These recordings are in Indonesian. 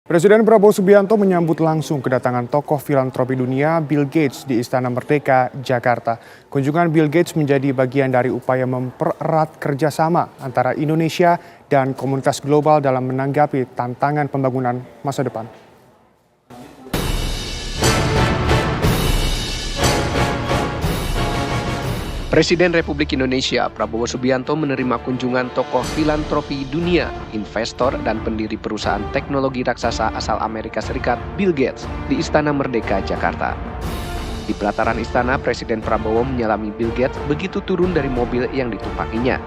Presiden Prabowo Subianto menyambut langsung kedatangan tokoh filantropi dunia Bill Gates di Istana Merdeka, Jakarta. Kunjungan Bill Gates menjadi bagian dari upaya mempererat kerjasama antara Indonesia dan komunitas global dalam menanggapi tantangan pembangunan masa depan. Presiden Republik Indonesia Prabowo Subianto menerima kunjungan tokoh filantropi dunia, investor dan pendiri perusahaan teknologi raksasa asal Amerika Serikat Bill Gates di Istana Merdeka, Jakarta. Di pelataran istana, Presiden Prabowo menyalami Bill Gates begitu turun dari mobil yang ditumpanginya.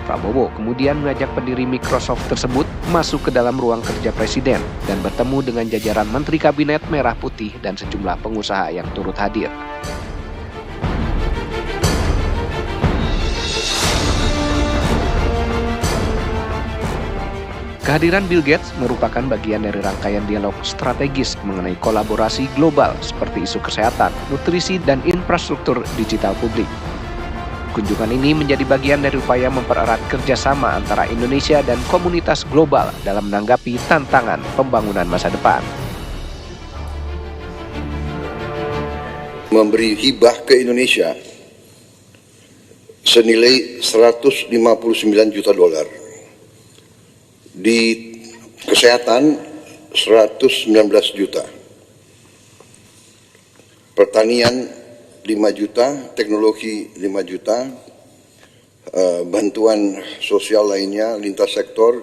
Prabowo kemudian mengajak pendiri Microsoft tersebut masuk ke dalam ruang kerja Presiden dan bertemu dengan jajaran Menteri Kabinet Merah Putih dan sejumlah pengusaha yang turut hadir. Kehadiran Bill Gates merupakan bagian dari rangkaian dialog strategis mengenai kolaborasi global seperti isu kesehatan, nutrisi, dan infrastruktur digital publik. Kunjungan ini menjadi bagian dari upaya mempererat kerjasama antara Indonesia dan komunitas global dalam menanggapi tantangan pembangunan masa depan. Memberi hibah ke Indonesia senilai 159 juta dolar. Di kesehatan 119 juta, pertanian 5 juta, teknologi 5 juta, bantuan sosial lainnya lintas sektor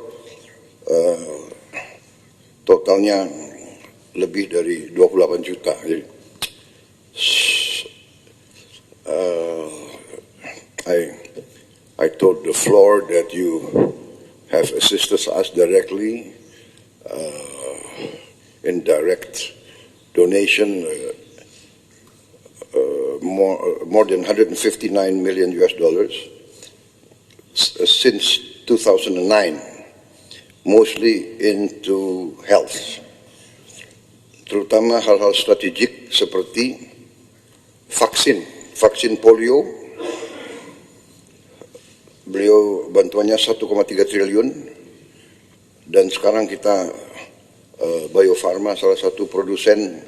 totalnya lebih dari 28 juta. Jadi, I told the floor that you have assisted us directly in direct donation, more than 159 million US dollars since 2009, mostly into health, terutama hal-hal strategik seperti vaksin polio. Beliau bantuannya 1,3 triliun, dan sekarang kita Bio Farma salah satu produsen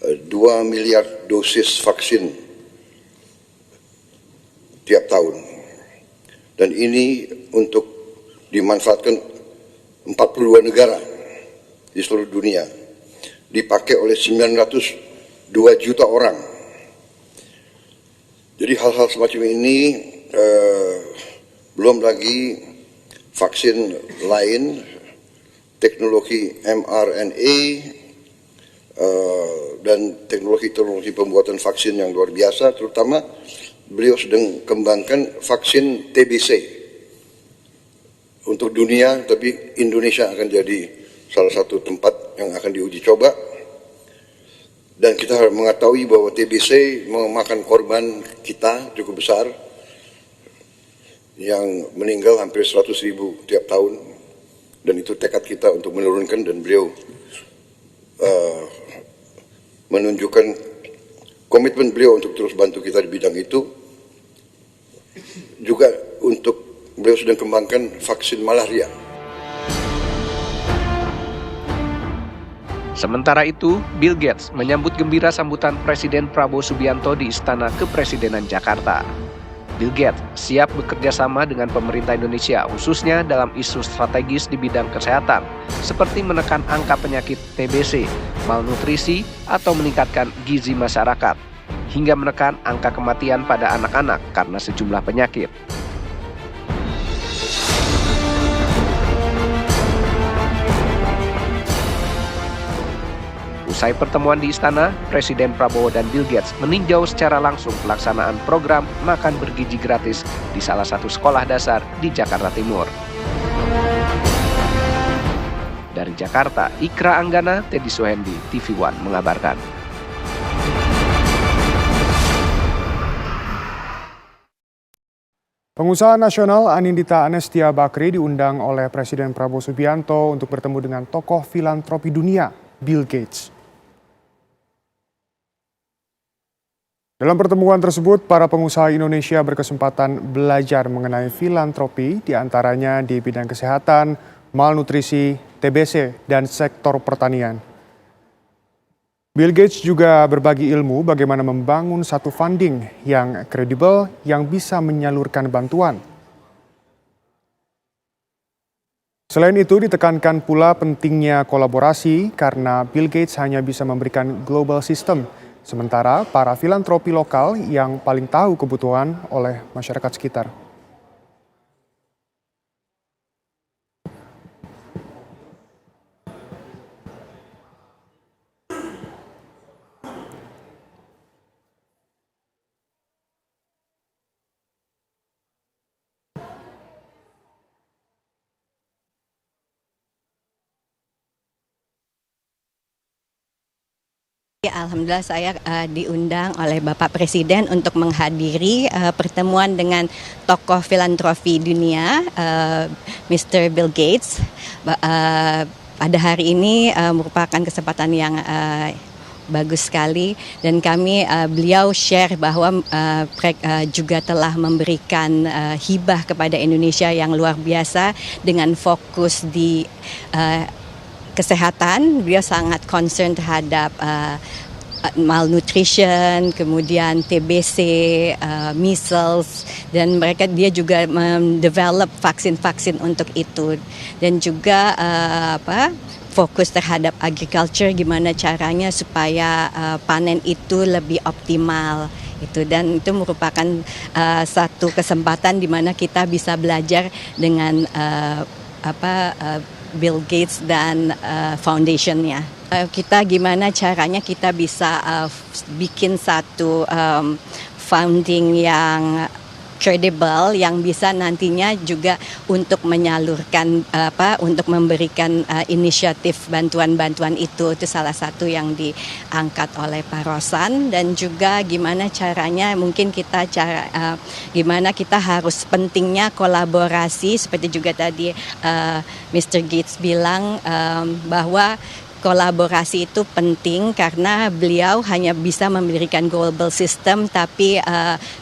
2 miliar dosis vaksin tiap tahun, dan ini untuk dimanfaatkan 42 negara di seluruh dunia, dipakai oleh 902 juta orang. Jadi hal-hal semacam ini, belum lagi vaksin lain, teknologi mRNA, dan teknologi pembuatan vaksin yang luar biasa. Terutama beliau sedang kembangkan vaksin TBC untuk dunia, tapi Indonesia akan jadi salah satu tempat yang akan diuji coba. Dan kita harus mengetahui bahwa TBC memakan korban kita cukup besar, yang meninggal hampir 100.000 tiap tahun, dan itu tekad kita untuk menurunkan, dan beliau menunjukkan komitmen beliau untuk terus bantu kita di bidang itu. Juga untuk beliau sedang kembangkan vaksin malaria. Sementara itu, Bill Gates menyambut gembira sambutan Presiden Prabowo Subianto di Istana Kepresidenan Jakarta. Bill Gates siap bekerja sama dengan pemerintah Indonesia, khususnya dalam isu strategis di bidang kesehatan, seperti menekan angka penyakit TBC, malnutrisi, atau meningkatkan gizi masyarakat, hingga menekan angka kematian pada anak-anak karena sejumlah penyakit. Usai pertemuan di istana, Presiden Prabowo dan Bill Gates meninjau secara langsung pelaksanaan program makan bergizi gratis di salah satu sekolah dasar di Jakarta Timur. Dari Jakarta, Ikra Anggana, Teddy Suhendi, TV One mengabarkan. Pengusaha nasional Anindita Anestia Bakri diundang oleh Presiden Prabowo Subianto untuk bertemu dengan tokoh filantropi dunia, Bill Gates. Dalam pertemuan tersebut, para pengusaha Indonesia berkesempatan belajar mengenai filantropi, diantaranya di bidang kesehatan, malnutrisi, TBC, dan sektor pertanian. Bill Gates juga berbagi ilmu bagaimana membangun satu funding yang kredibel yang bisa menyalurkan bantuan. Selain itu ditekankan pula pentingnya kolaborasi karena Bill Gates hanya bisa memberikan global system, sementara para filantropi lokal yang paling tahu kebutuhan oleh masyarakat sekitar. Alhamdulillah saya diundang oleh Bapak Presiden untuk menghadiri pertemuan dengan tokoh filantropi dunia, Mr. Bill Gates. Pada hari ini merupakan kesempatan yang bagus sekali dan beliau share bahwa juga telah memberikan hibah kepada Indonesia yang luar biasa dengan fokus di kesehatan. Beliau sangat concern terhadap malnutrition, kemudian TBC, measles, dan dia juga mendevelop vaksin-vaksin untuk itu, dan juga fokus terhadap agriculture, gimana caranya supaya panen itu lebih optimal. Dan itu merupakan satu kesempatan di mana kita bisa belajar dengan Bill Gates dan foundation-nya. Kita gimana caranya kita bisa bikin satu funding yang credible yang bisa nantinya juga untuk menyalurkan untuk memberikan inisiatif bantuan-bantuan itu salah satu yang diangkat oleh Pak Rosan, dan juga gimana caranya mungkin gimana kita harus pentingnya kolaborasi seperti juga tadi Mr. Gates bilang bahwa kolaborasi itu penting karena beliau hanya bisa memberikan global system, tapi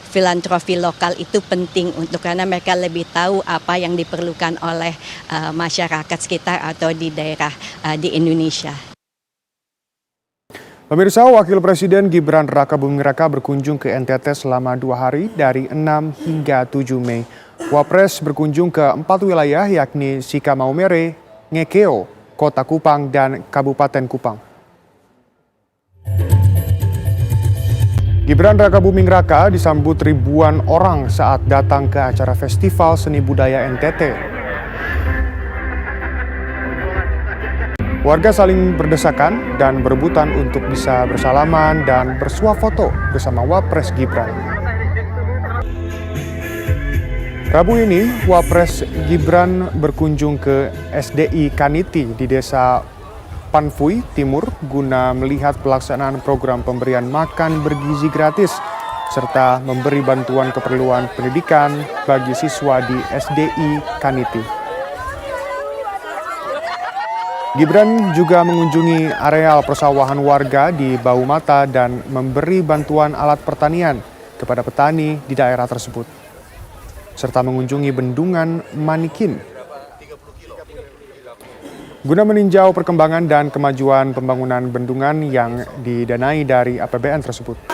filantropi lokal itu penting karena mereka lebih tahu apa yang diperlukan oleh masyarakat sekitar atau di daerah di Indonesia. Pemirsa, Wakil Presiden Gibran Rakabuming Raka berkunjung ke NTT selama 2 hari dari 6 hingga 7 Mei. Wapres berkunjung ke 4 wilayah yakni Sika Maumere, Ngekeo, Kota Kupang, dan Kabupaten Kupang. Gibran Rakabuming Raka disambut ribuan orang saat datang ke acara Festival Seni Budaya NTT. Warga saling berdesakan dan berebutan untuk bisa bersalaman dan bersuah foto bersama Wapres Gibran. Rabu ini, Wapres Gibran berkunjung ke SDI Kaniti di Desa Panfui Timur guna melihat pelaksanaan program pemberian makan bergizi gratis serta memberi bantuan keperluan pendidikan bagi siswa di SDI Kaniti. Gibran juga mengunjungi areal persawahan warga di Baumata dan memberi bantuan alat pertanian kepada petani di daerah tersebut, serta mengunjungi bendungan Manikin guna meninjau perkembangan dan kemajuan pembangunan bendungan yang didanai dari APBN tersebut.